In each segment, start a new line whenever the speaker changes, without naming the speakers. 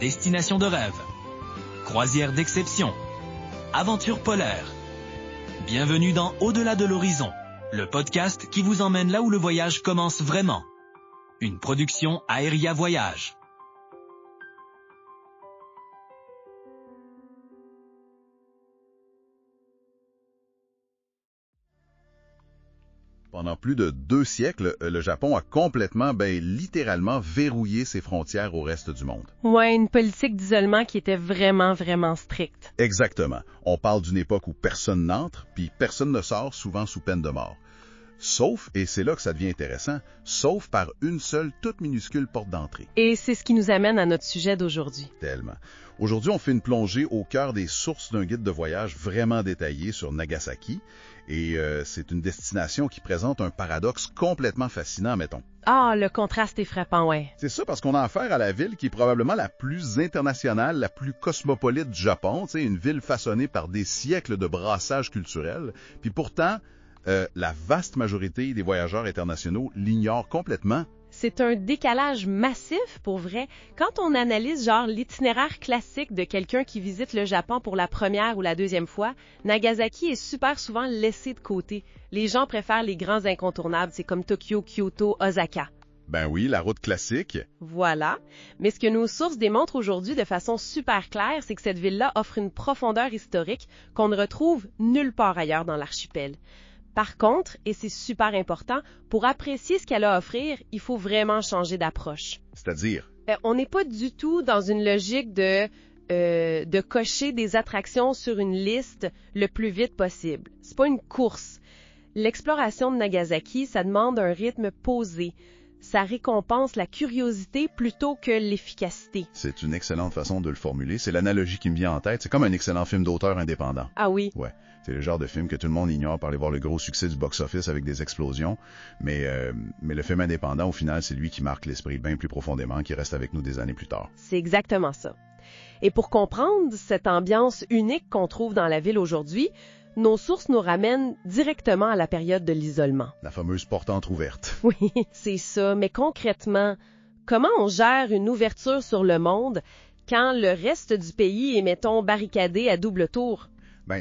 Destination de rêve, croisière d'exception, aventure polaire. Bienvenue dans Au-delà de l'horizon, le podcast qui vous emmène là où le voyage commence vraiment. Une production Aéria Voyage.
Pendant plus de 2 siècles, le Japon a complètement, littéralement verrouillé ses frontières au reste du monde.
Ouais, une politique d'isolement qui était vraiment stricte.
Exactement. On parle d'une époque où personne n'entre, puis personne ne sort, souvent sous peine de mort. Sauf, et c'est là que ça devient intéressant, sauf par une seule toute minuscule porte d'entrée.
Et c'est ce qui nous amène à notre sujet d'aujourd'hui.
Tellement. Aujourd'hui, on fait une plongée au cœur des sources d'un guide de voyage vraiment détaillé sur Nagasaki. Et c'est une destination qui présente un paradoxe complètement fascinant, mettons.
Ah, le contraste est frappant, ouais.
C'est ça, parce qu'on a affaire à la ville qui est probablement la plus internationale, la plus cosmopolite du Japon, une ville façonnée par des siècles de brassage culturel. Puis pourtant, la vaste majorité des voyageurs internationaux l'ignorent complètement.
C'est un décalage massif, pour vrai. Quand on analyse l'itinéraire classique de quelqu'un qui visite le Japon pour la première ou la deuxième fois, Nagasaki est super souvent laissé de côté. Les gens préfèrent les grands incontournables, c'est comme Tokyo, Kyoto, Osaka.
Ben oui, la route classique.
Voilà. Mais ce que nos sources démontrent aujourd'hui de façon super claire, c'est que cette ville-là offre une profondeur historique qu'on ne retrouve nulle part ailleurs dans l'archipel. Par contre, et c'est super important, pour apprécier ce qu'elle a à offrir, il faut vraiment changer d'approche.
C'est-à-dire?
On n'est pas du tout dans une logique de cocher des attractions sur une liste le plus vite possible. C'est pas une course. L'exploration de Nagasaki, ça demande un rythme posé. Ça récompense la curiosité plutôt que l'efficacité.
C'est une excellente façon de le formuler. C'est l'analogie qui me vient en tête. C'est comme un excellent film d'auteur indépendant.
Ah oui?
Ouais. C'est le genre de film que tout le monde ignore par aller voir le gros succès du box-office avec des explosions. Mais le film indépendant, au final, c'est lui qui marque l'esprit bien plus profondément, qui reste avec nous des années plus tard.
C'est exactement ça. Et pour comprendre cette ambiance unique qu'on trouve dans la ville aujourd'hui, nos sources nous ramènent directement à la période de l'isolement.
La fameuse porte entrouverte.
Oui, c'est ça. Mais concrètement, comment on gère une ouverture sur le monde quand le reste du pays est, mettons, barricadé à double tour?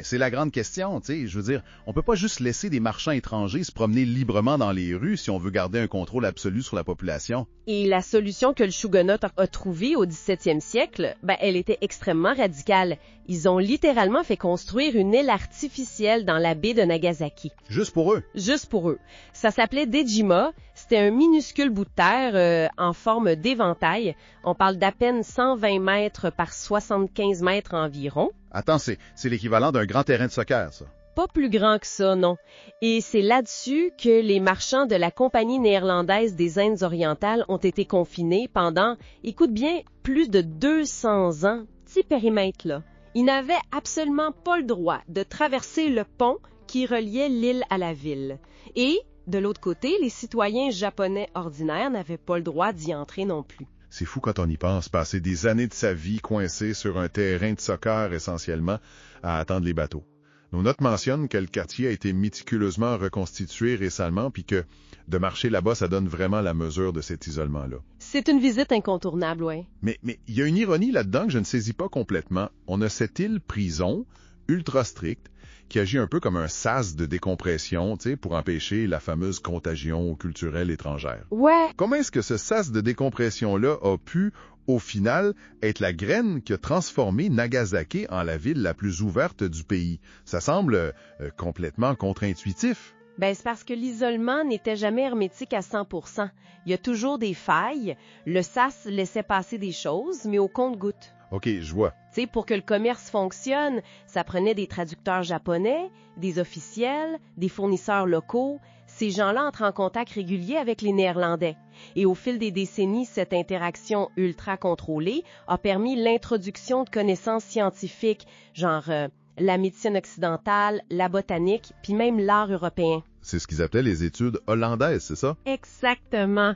C'est la grande question, je veux dire, on peut pas juste laisser des marchands étrangers se promener librement dans les rues si on veut garder un contrôle absolu sur la population.
Et la solution que le shogunat a trouvée au 17e siècle, elle était extrêmement radicale. Ils ont littéralement fait construire une île artificielle dans la baie de Nagasaki.
Juste pour eux?
Juste pour eux. Ça s'appelait Dejima. C'était un minuscule bout de terre en forme d'éventail. On parle d'à peine 120 mètres par 75 mètres environ.
Attends, c'est l'équivalent d'un grand terrain de soccer, ça.
Pas plus grand que ça, non. Et c'est là-dessus que les marchands de la Compagnie néerlandaise des Indes orientales ont été confinés pendant, écoute bien, plus de 200 ans. Petit périmètre, là. Ils n'avaient absolument pas le droit de traverser le pont qui reliait l'île à la ville. Et, de l'autre côté, les citoyens japonais ordinaires n'avaient pas le droit d'y entrer non plus.
C'est fou quand on y pense, passer des années de sa vie coincé sur un terrain de soccer essentiellement à attendre les bateaux. Nos notes mentionnent que le quartier a été méticuleusement reconstitué récemment puis que de marcher là-bas, ça donne vraiment la mesure de cet isolement-là.
C'est une visite incontournable, oui.
Mais il y a une ironie là-dedans que je ne saisis pas complètement. On a cette île prison, ultra stricte, qui agit un peu comme un sas de décompression, pour empêcher la fameuse contagion culturelle étrangère.
Ouais.
Comment est-ce que ce sas de décompression-là a pu, au final, être la graine qui a transformé Nagasaki en la ville la plus ouverte du pays? Ça semble complètement contre-intuitif.
C'est parce que l'isolement n'était jamais hermétique à 100%. Il y a toujours des failles. Le sas laissait passer des choses, mais au compte-gouttes.
OK, je vois.
Pour que le commerce fonctionne, ça prenait des traducteurs japonais, des officiels, des fournisseurs locaux. Ces gens-là entrent en contact régulier avec les Néerlandais. Et au fil des décennies, cette interaction ultra contrôlée a permis l'introduction de connaissances scientifiques, la médecine occidentale, la botanique, puis même l'art européen.
C'est ce qu'ils appelaient les études hollandaises, c'est ça?
Exactement.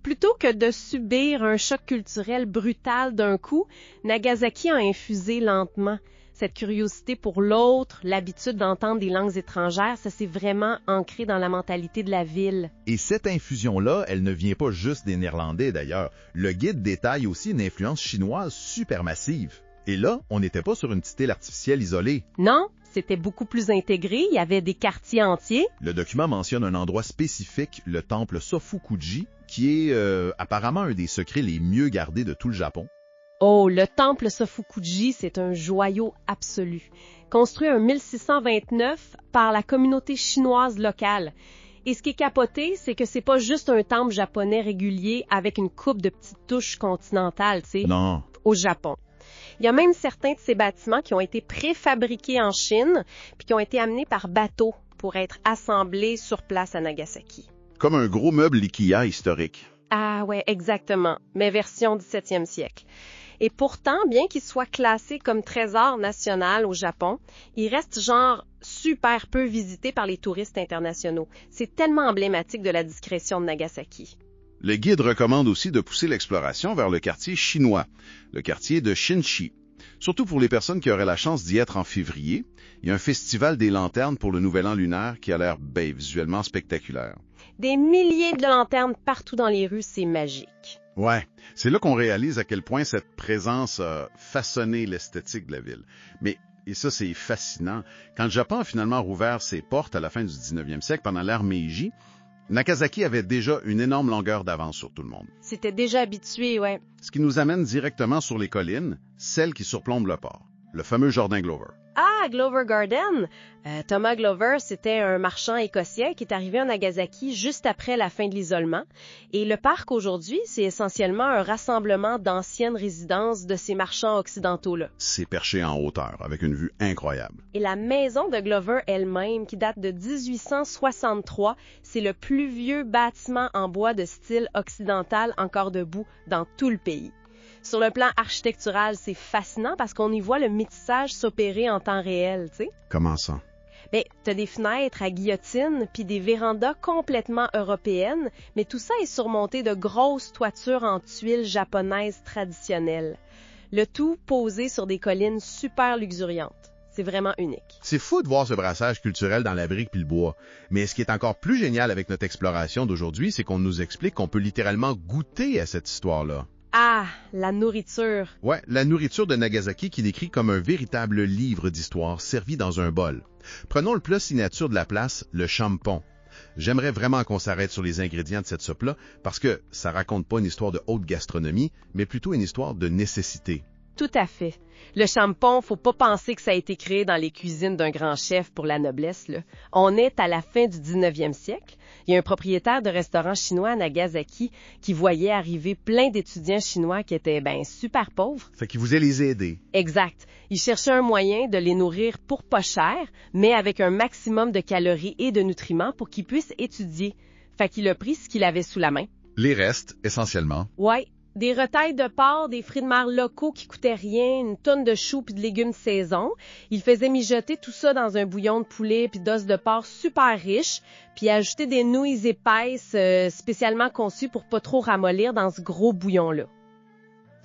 Plutôt que de subir un choc culturel brutal d'un coup, Nagasaki a infusé lentement. cette curiosité pour l'autre, l'habitude d'entendre des langues étrangères, ça s'est vraiment ancré dans la mentalité de la ville.
Et cette infusion-là, elle ne vient pas juste des Néerlandais d'ailleurs. Le guide détaille aussi une influence chinoise supermassive. Et là, on n'était pas sur une petite île artificielle isolée.
Non, c'était beaucoup plus intégré, il y avait des quartiers entiers.
Le document mentionne un endroit spécifique, le temple Sofukuji, qui est apparemment un des secrets les mieux gardés de tout le Japon.
Oh, le temple Sofukuji, c'est un joyau absolu. Construit en 1629 par la communauté chinoise locale. Et ce qui est capoté, c'est que c'est pas juste un temple japonais régulier avec une coupe de petites touches continentales, tu sais,
Non.
au Japon. Il y a même certains de ces bâtiments qui ont été préfabriqués en Chine puis qui ont été amenés par bateau pour être assemblés sur place à Nagasaki.
Comme un gros meuble Ikea historique.
Ah ouais, exactement, mais version 17e siècle. Et pourtant, bien qu'il soit classé comme trésor national au Japon, il reste genre super peu visité par les touristes internationaux. C'est tellement emblématique de la discrétion de Nagasaki.
Le guide recommande aussi de pousser l'exploration vers le quartier chinois, le quartier de Shinchi. Surtout pour les personnes qui auraient la chance d'y être en février. Il y a un festival des lanternes pour le Nouvel An lunaire qui a l'air visuellement spectaculaire.
Des milliers de lanternes partout dans les rues, c'est magique.
Ouais, c'est là qu'on réalise à quel point cette présence a façonné l'esthétique de la ville. Mais, et ça c'est fascinant, quand le Japon a finalement rouvert ses portes à la fin du 19e siècle pendant l'ère Meiji, Nagasaki avait déjà une énorme longueur d'avance sur tout le monde.
C'était déjà habitué, ouais.
Ce qui nous amène directement sur les collines, celles qui surplombent le port, le fameux jardin Glover.
Ah, Glover Garden! Thomas Glover, c'était un marchand écossais qui est arrivé à Nagasaki juste après la fin de l'isolement. Et le parc aujourd'hui, c'est essentiellement un rassemblement d'anciennes résidences de ces marchands occidentaux-là.
C'est perché en hauteur, avec une vue incroyable.
Et la maison de Glover elle-même, qui date de 1863, c'est le plus vieux bâtiment en bois de style occidental encore debout dans tout le pays. Sur le plan architectural, c'est fascinant parce qu'on y voit le métissage s'opérer en temps réel, tu sais.
Comment ça?
Bien, t'as des fenêtres à guillotine puis des vérandas complètement européennes, mais tout ça est surmonté de grosses toitures en tuiles japonaises traditionnelles. Le tout posé sur des collines super luxuriantes. C'est vraiment unique.
C'est fou de voir ce brassage culturel dans la brique puis le bois. Mais ce qui est encore plus génial avec notre exploration d'aujourd'hui, c'est qu'on nous explique qu'on peut littéralement goûter à cette histoire-là.
Ah, la nourriture.
Ouais, la nourriture de Nagasaki qui décrit comme un véritable livre d'histoire servi dans un bol. Prenons le plat signature de la place, le champon. J'aimerais vraiment qu'on s'arrête sur les ingrédients de cette soupe-là parce que ça raconte pas une histoire de haute gastronomie, mais plutôt une histoire de nécessité.
Tout à fait. Le champon, faut pas penser que ça a été créé dans les cuisines d'un grand chef pour la noblesse, là. On est à la fin du 19e siècle. Il y a un propriétaire de restaurant chinois à Nagasaki qui voyait arriver plein d'étudiants chinois qui étaient, super pauvres.
Fait qu'il voulait les aider.
Exact. Il cherchait un moyen de les nourrir pour pas cher, mais avec un maximum de calories et de nutriments pour qu'ils puissent étudier. Fait qu'il a pris ce qu'il avait sous la main.
Les restes, essentiellement.
Ouais. Des retailles de porc, des fruits de mer locaux qui coûtaient rien, une tonne de choux puis de légumes de saison. Il faisait mijoter tout ça dans un bouillon de poulet puis d'os de porc super riche, puis ajouter des nouilles épaisses spécialement conçues pour pas trop ramollir dans ce gros bouillon-là.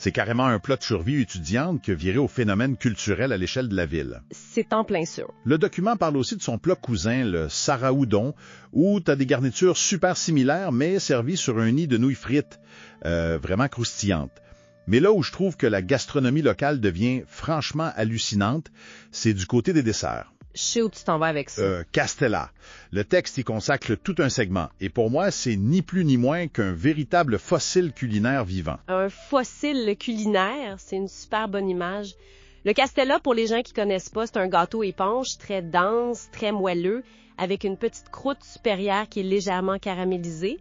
C'est carrément un plat de survie étudiante qui a viré au phénomène culturel à l'échelle de la ville.
C'est en plein sûr.
Le document parle aussi de son plat cousin, le saraudon, où tu as des garnitures super similaires, mais servies sur un nid de nouilles frites, vraiment croustillantes. Mais là où je trouve que la gastronomie locale devient franchement hallucinante, c'est du côté des desserts.
Je sais où tu t'en vas avec ça.
Castella. Le texte y consacre tout un segment. Et pour moi, c'est ni plus ni moins qu'un véritable fossile culinaire vivant.
Un fossile culinaire, c'est une super bonne image. Le castella, pour les gens qui connaissent pas, c'est un gâteau éponge très dense, très moelleux, avec une petite croûte supérieure qui est légèrement caramélisée.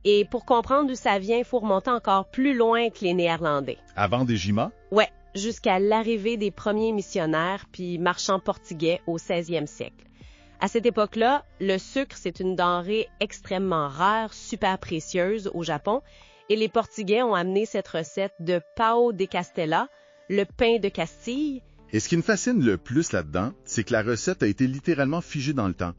Et pour comprendre d'où ça vient, il faut remonter encore plus loin que les Néerlandais.
Avant des Jima?
Ouais, jusqu'à l'arrivée des premiers missionnaires puis marchands portugais au 16e siècle. À cette époque-là, le sucre, c'est une denrée extrêmement rare, super précieuse au Japon, et les Portugais ont amené cette recette de pão de Castella, le pain de Castille.
Et ce qui me fascine le plus là-dedans, c'est que la recette a été littéralement figée dans le temps.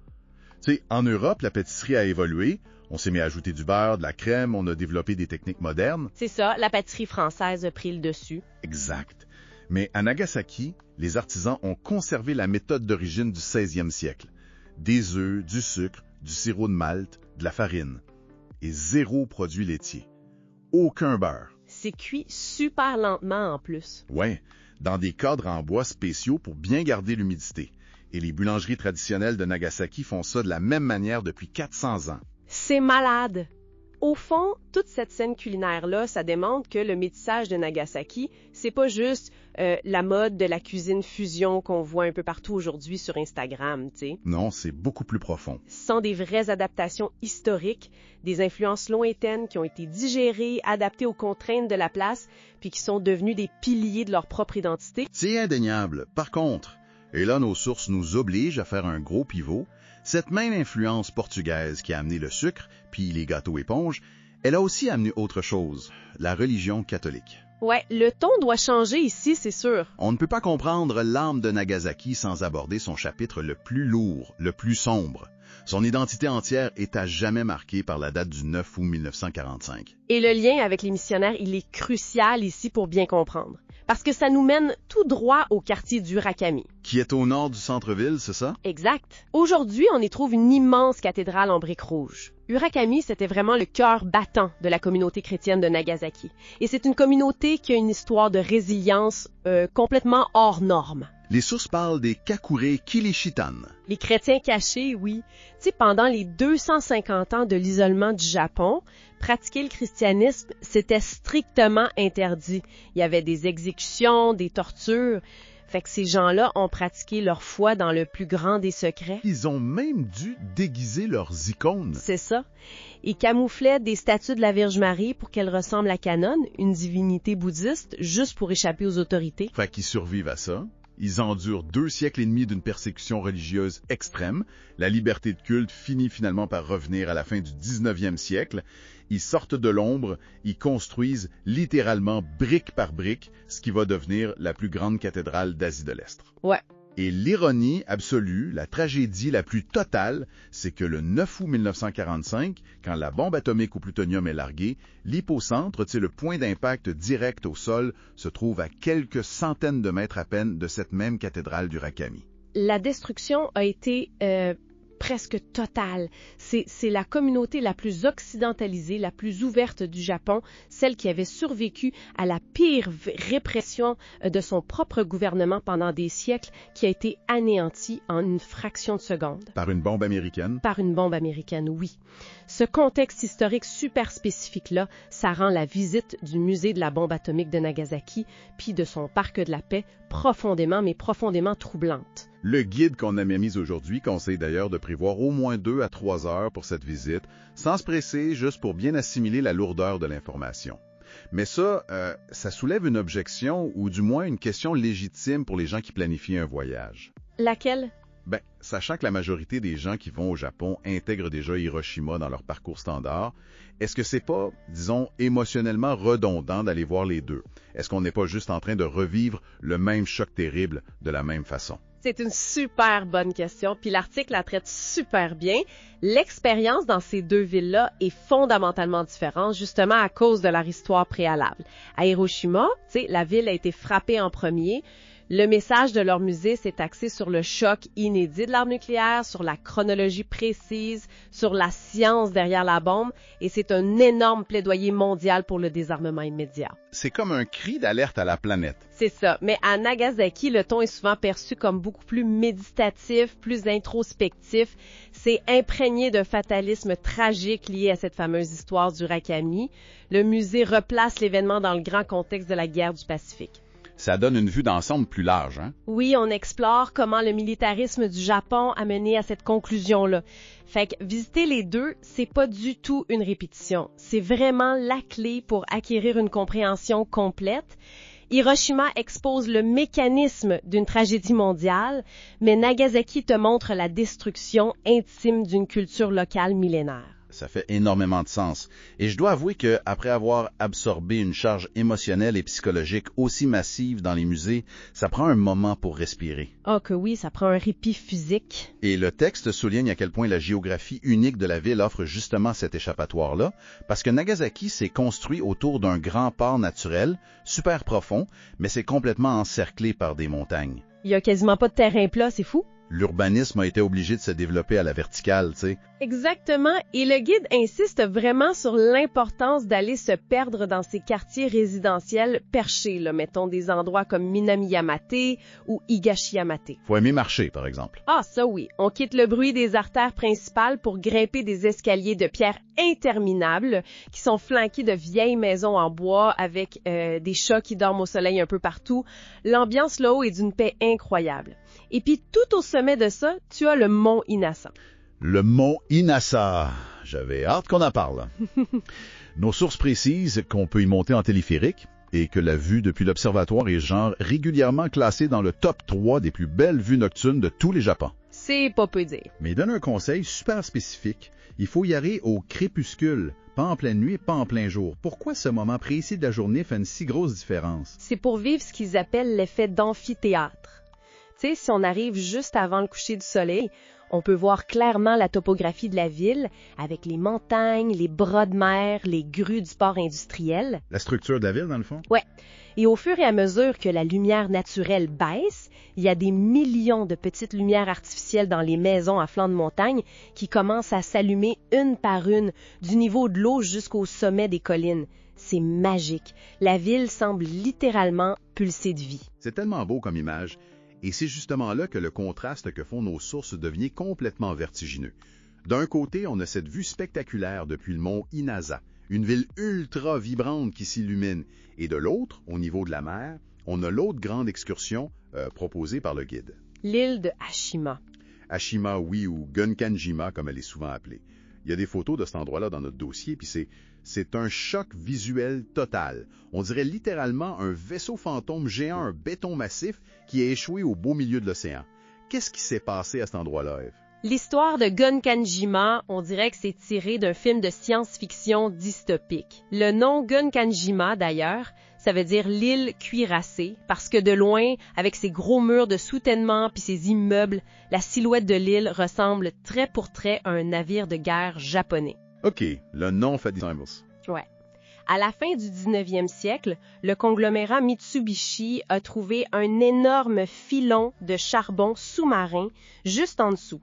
Tu sais, en Europe, la pâtisserie a évolué, on s'est mis à ajouter du beurre, de la crème, on a développé des techniques modernes.
C'est ça, la pâtisserie française a pris le dessus.
Exact. Mais à Nagasaki, les artisans ont conservé la méthode d'origine du 16e siècle. Des œufs, du sucre, du sirop de malt, de la farine. Et 0 produit laitier. Aucun beurre.
C'est cuit super lentement en plus.
Ouais, dans des cadres en bois spéciaux pour bien garder l'humidité. Et les boulangeries traditionnelles de Nagasaki font ça de la même manière depuis 400 ans.
C'est malade! Au fond, toute cette scène culinaire-là, ça démontre que le métissage de Nagasaki, c'est pas juste la mode de la cuisine fusion qu'on voit un peu partout aujourd'hui sur Instagram, tu sais.
Non, c'est beaucoup plus profond.
Ce sont des vraies adaptations historiques, des influences lointaines qui ont été digérées, adaptées aux contraintes de la place, puis qui sont devenues des piliers de leur propre identité.
C'est indéniable. Par contre, et là nos sources nous obligent à faire un gros pivot, cette même influence portugaise qui a amené le sucre, puis les gâteaux éponges, elle a aussi amené autre chose, la religion catholique.
Ouais, le ton doit changer ici, c'est sûr.
On ne peut pas comprendre l'âme de Nagasaki sans aborder son chapitre le plus lourd, le plus sombre. Son identité entière est à jamais marquée par la date du 9 août 1945.
Et le lien avec les missionnaires, il est crucial ici pour bien comprendre. Parce que ça nous mène tout droit au quartier d'Urakami.
Qui est au nord du centre-ville, c'est ça?
Exact. Aujourd'hui, on y trouve une immense cathédrale en briques rouges. Urakami, c'était vraiment le cœur battant de la communauté chrétienne de Nagasaki. Et c'est une communauté qui a une histoire de résilience complètement hors norme.
Les sources parlent des Kakure Kilishitan.
Les chrétiens cachés, oui. Tu sais, pendant les 250 ans de l'isolement du Japon, pratiquer le christianisme, c'était strictement interdit. Il y avait des exécutions, des tortures. Fait que ces gens-là ont pratiqué leur foi dans le plus grand des secrets.
Ils ont même dû déguiser leurs icônes.
C'est ça. Ils camouflaient des statues de la Vierge Marie pour qu'elle ressemble à Kannon, une divinité bouddhiste, juste pour échapper aux autorités.
Fait qu'ils survivent à ça. Ils endurent 2 siècles et demi d'une persécution religieuse extrême. La liberté de culte finit finalement par revenir à la fin du 19e siècle. Ils sortent de l'ombre, ils construisent littéralement brique par brique ce qui va devenir la plus grande cathédrale d'Asie de l'Est.
Ouais.
Et l'ironie absolue, la tragédie la plus totale, c'est que le 9 août 1945, quand la bombe atomique au plutonium est larguée, l'hypocentre, le point d'impact direct au sol, se trouve à quelques centaines de mètres à peine de cette même cathédrale d'Urakami.
La destruction a été presque totale. C'est la communauté la plus occidentalisée, la plus ouverte du Japon, celle qui avait survécu à la pire répression de son propre gouvernement pendant des siècles, qui a été anéantie en une fraction de seconde.
Par une bombe américaine?
Par une bombe américaine, oui. Ce contexte historique super spécifique-là, ça rend la visite du musée de la bombe atomique de Nagasaki, puis de son parc de la paix, profondément troublante.
Le guide qu'on a mis aujourd'hui conseille d'ailleurs de prévoir au moins 2 à 3 heures pour cette visite, sans se presser, juste pour bien assimiler la lourdeur de l'information. Mais ça soulève une objection, ou du moins une question légitime pour les gens qui planifient un voyage.
Laquelle?
Sachant que la majorité des gens qui vont au Japon intègrent déjà Hiroshima dans leur parcours standard, est-ce que c'est pas, disons, émotionnellement redondant d'aller voir les deux? Est-ce qu'on n'est pas juste en train de revivre le même choc terrible de la même façon?
C'est une super bonne question, puis l'article la traite super bien. L'expérience dans ces deux villes-là est fondamentalement différente, justement à cause de leur histoire préalable. À Hiroshima, la ville a été frappée en premier. Le message de leur musée s'est axé sur le choc inédit de l'arme nucléaire, sur la chronologie précise, sur la science derrière la bombe, et c'est un énorme plaidoyer mondial pour le désarmement immédiat.
C'est comme un cri d'alerte à la planète.
C'est ça, mais à Nagasaki, le ton est souvent perçu comme beaucoup plus méditatif, plus introspectif. C'est imprégné d'un fatalisme tragique lié à cette fameuse histoire d'Urakami. Le musée replace l'événement dans le grand contexte de la guerre du Pacifique.
Ça donne une vue d'ensemble plus large, hein?
Oui, on explore comment le militarisme du Japon a mené à cette conclusion-là. Fait que visiter les deux, c'est pas du tout une répétition. C'est vraiment la clé pour acquérir une compréhension complète. Hiroshima expose le mécanisme d'une tragédie mondiale, mais Nagasaki te montre la destruction intime d'une culture locale millénaire.
Ça fait énormément de sens. Et je dois avouer que, après avoir absorbé une charge émotionnelle et psychologique aussi massive dans les musées, ça prend un moment pour respirer.
Oh que oui, ça prend un répit physique.
Et le texte souligne à quel point la géographie unique de la ville offre justement cet échappatoire-là, parce que Nagasaki s'est construit autour d'un grand port naturel, super profond, mais c'est complètement encerclé par des montagnes.
Il y a quasiment pas de terrain plat, c'est fou.
L'urbanisme a été obligé de se développer à la verticale, tu sais.
Exactement, et le guide insiste vraiment sur l'importance d'aller se perdre dans ces quartiers résidentiels perchés, là, mettons des endroits comme Minami-Yamate ou Higashi-Yamate.
Faut aimer marcher, par exemple.
Ah, ça oui, on quitte le bruit des artères principales pour grimper des escaliers de pierre interminables qui sont flanqués de vieilles maisons en bois avec des chats qui dorment au soleil un peu partout. L'ambiance là-haut est d'une paix incroyable. Et puis tout au sommet de ça, tu as le mont Inasa.
Le mont Inasa. J'avais hâte qu'on en parle. Nos sources précisent qu'on peut y monter en téléphérique et que la vue depuis l'observatoire est genre régulièrement classée dans le top 3 des plus belles vues nocturnes de tous les Japons.
C'est pas peu dire.
Mais il donne un conseil super spécifique. Il faut y aller au crépuscule, pas en pleine nuit, pas en plein jour. Pourquoi ce moment précis de la journée fait une si grosse différence?
C'est pour vivre ce qu'ils appellent l'effet d'amphithéâtre. Tu sais, si on arrive juste avant le coucher du soleil, on peut voir clairement la topographie de la ville avec les montagnes, les bras de mer, les grues du port industriel.
La structure de la ville, dans le fond?
Ouais. Et au fur et à mesure que la lumière naturelle baisse, il y a des millions de petites lumières artificielles dans les maisons à flanc de montagne qui commencent à s'allumer une par une, du niveau de l'eau jusqu'au sommet des collines. C'est magique. La ville semble littéralement pulser de vie.
C'est tellement beau comme image. Et c'est justement là que le contraste que font nos sources devient complètement vertigineux. D'un côté, on a cette vue spectaculaire depuis le mont Inasa, une ville ultra vibrante qui s'illumine. Et de l'autre, au niveau de la mer, on a l'autre grande excursion proposée par le guide.
L'île de Ashima.
Ashima, oui, ou Gunkanjima, comme elle est souvent appelée. Il y a des photos de cet endroit-là dans notre dossier, puis c'est un choc visuel total. On dirait littéralement un vaisseau fantôme géant, un béton massif qui a échoué au beau milieu de l'océan. Qu'est-ce qui s'est passé à cet endroit-là, Ève?
L'histoire de Gunkanjima, on dirait que c'est tiré d'un film de science-fiction dystopique. Le nom Gunkanjima, d'ailleurs, ça veut dire l'île cuirassée, parce que de loin, avec ses gros murs de soutènement puis ses immeubles, la silhouette de l'île ressemble trait pour trait à un navire de guerre japonais.
OK, le nom fait du sens.
Ouais. À la fin du 19e siècle, le conglomérat Mitsubishi a trouvé un énorme filon de charbon sous-marin juste en dessous.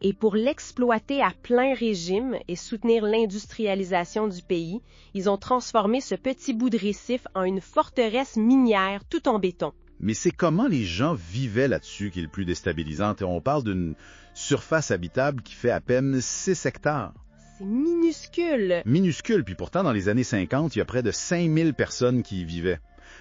Et pour l'exploiter à plein régime et soutenir l'industrialisation du pays, ils ont transformé ce petit bout de récif en une forteresse minière tout en béton.
Mais c'est comment les gens vivaient là-dessus qui est le plus déstabilisant. On parle d'une surface habitable qui fait à peine 6 hectares.
C'est minuscule.
Minuscule, puis pourtant, dans les années 50, il y a près de 5000 personnes qui y vivaient.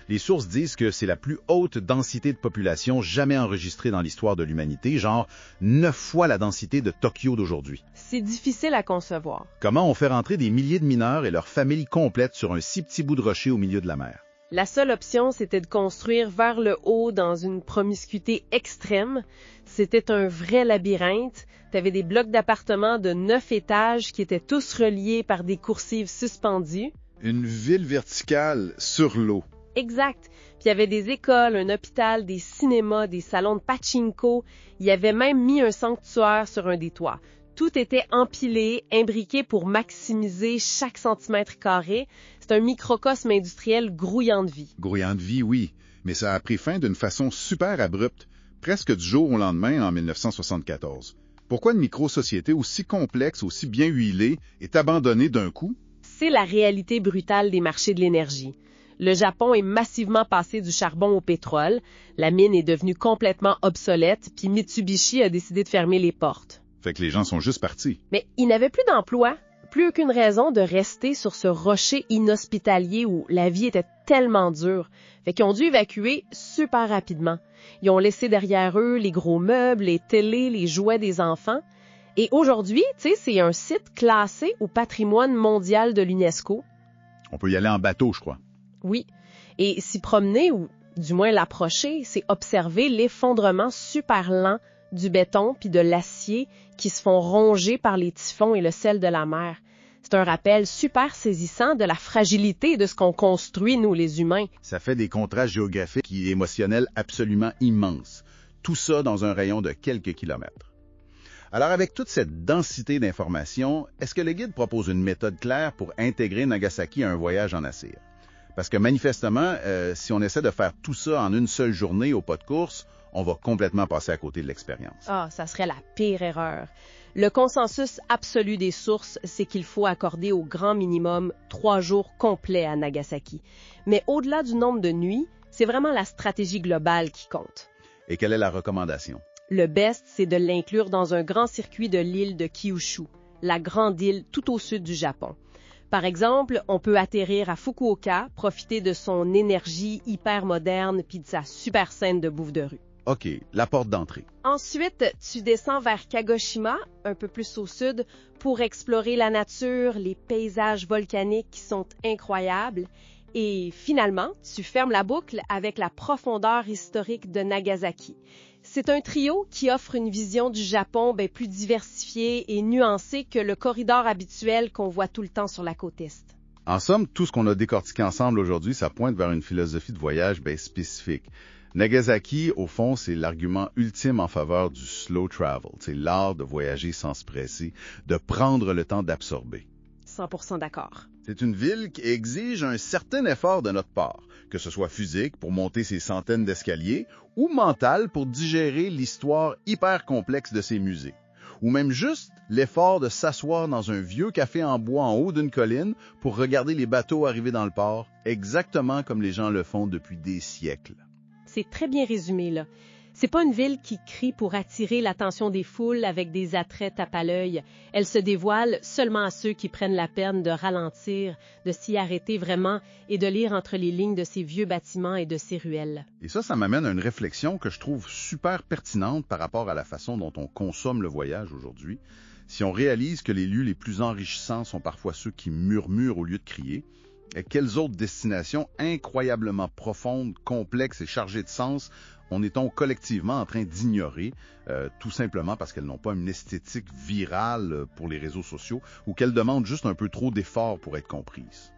Les sources disent que c'est la plus haute densité de population jamais enregistrée dans l'histoire de l'humanité, genre 9 fois la densité de Tokyo d'aujourd'hui.
C'est difficile à concevoir.
Comment on fait rentrer des milliers de mineurs et leurs familles complètes sur un si petit bout de rocher au milieu de la mer?
La seule option, c'était de construire vers le haut dans une promiscuité extrême. C'était un vrai labyrinthe. T'avais des blocs d'appartements de 9 étages qui étaient tous reliés par des coursives suspendues.
Une ville verticale sur l'eau.
Exact. Puis il y avait des écoles, un hôpital, des cinémas, des salons de pachinko. Il y avait même mis un sanctuaire sur un des toits. Tout était empilé, imbriqué pour maximiser chaque centimètre carré. C'est un microcosme industriel grouillant de vie.
Grouillant de vie, oui, mais ça a pris fin d'une façon super abrupte, presque du jour au lendemain en 1974. Pourquoi une micro-société aussi complexe, aussi bien huilée, est abandonnée d'un coup?
C'est la réalité brutale des marchés de l'énergie. Le Japon est massivement passé du charbon au pétrole, la mine est devenue complètement obsolète, puis Mitsubishi a décidé de fermer les portes.
Fait que les gens sont juste partis.
Mais ils n'avaient plus d'emploi, plus aucune raison de rester sur ce rocher inhospitalier où la vie était tellement dure. Fait qu'ils ont dû évacuer super rapidement. Ils ont laissé derrière eux les gros meubles, les télés, les jouets des enfants. Et aujourd'hui, tu sais, c'est un site classé au patrimoine mondial de l'UNESCO.
On peut y aller en bateau, je crois.
Oui. Et s'y promener, ou du moins l'approcher, c'est observer l'effondrement super lent du béton puis de l'acier qui se font ronger par les typhons et le sel de la mer. C'est un rappel super saisissant de la fragilité de ce qu'on construit, nous, les humains.
Ça fait des contrastes géographiques et émotionnels absolument immenses. Tout ça dans un rayon de quelques kilomètres. Alors, avec toute cette densité d'informations, est-ce que le guide propose une méthode claire pour intégrer Nagasaki à un voyage en Assire? Parce que manifestement, si on essaie de faire tout ça en une seule journée au pas de course, on va complètement passer à côté de l'expérience.
Ah, ça serait la pire erreur. Le consensus absolu des sources, c'est qu'il faut accorder au grand minimum 3 jours complets à Nagasaki. Mais au-delà du nombre de nuits, c'est vraiment la stratégie globale qui compte.
Et quelle est la recommandation?
Le best, c'est de l'inclure dans un grand circuit de l'île de Kyushu, la grande île tout au sud du Japon. Par exemple, on peut atterrir à Fukuoka, profiter de son énergie hyper moderne puis de sa super scène de bouffe de rue.
OK, la porte d'entrée.
Ensuite, tu descends vers Kagoshima, un peu plus au sud, pour explorer la nature, les paysages volcaniques qui sont incroyables. Et finalement, tu fermes la boucle avec la profondeur historique de Nagasaki. C'est un trio qui offre une vision du Japon plus diversifiée et nuancée que le corridor habituel qu'on voit tout le temps sur la côte est.
En somme, tout ce qu'on a décortiqué ensemble aujourd'hui, ça pointe vers une philosophie de voyage spécifique. Nagasaki, au fond, c'est l'argument ultime en faveur du slow travel. C'est l'art de voyager sans se presser, de prendre le temps d'absorber.
100% d'accord.
C'est une ville qui exige un certain effort de notre part, que ce soit physique pour monter ses centaines d'escaliers ou mental pour digérer l'histoire hyper complexe de ses musées. Ou même juste l'effort de s'asseoir dans un vieux café en bois en haut d'une colline pour regarder les bateaux arriver dans le port, exactement comme les gens le font depuis des siècles.
C'est très bien résumé, là. C'est pas une ville qui crie pour attirer l'attention des foules avec des attraits tape à l'œil. Elle se dévoile seulement à ceux qui prennent la peine de ralentir, de s'y arrêter vraiment et de lire entre les lignes de ces vieux bâtiments et de ces ruelles.
Et ça m'amène à une réflexion que je trouve super pertinente par rapport à la façon dont on consomme le voyage aujourd'hui. Si on réalise que les lieux les plus enrichissants sont parfois ceux qui murmurent au lieu de crier, quelles autres destinations incroyablement profondes, complexes et chargées de sens on est-on collectivement en train d'ignorer, tout simplement parce qu'elles n'ont pas une esthétique virale pour les réseaux sociaux ou qu'elles demandent juste un peu trop d'efforts pour être comprises?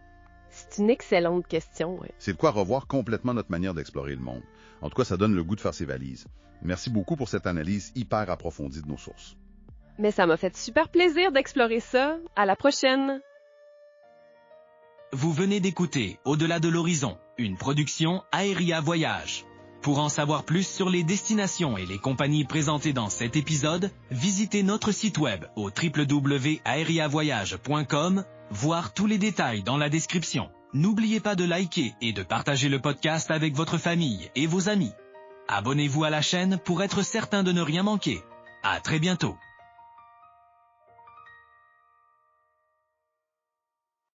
C'est une excellente question. Oui.
C'est de quoi revoir complètement notre manière d'explorer le monde. En tout cas, ça donne le goût de faire ses valises. Merci beaucoup pour cette analyse hyper approfondie de nos sources.
Mais ça m'a fait super plaisir d'explorer ça. À la prochaine!
Vous venez d'écouter Au-delà de l'horizon, une production Aéria Voyage. Pour en savoir plus sur les destinations et les compagnies présentées dans cet épisode, visitez notre site web au www.aeriavoyage.com, voir tous les détails dans la description. N'oubliez pas de liker et de partager le podcast avec votre famille et vos amis. Abonnez-vous à la chaîne pour être certain de ne rien manquer. À très bientôt.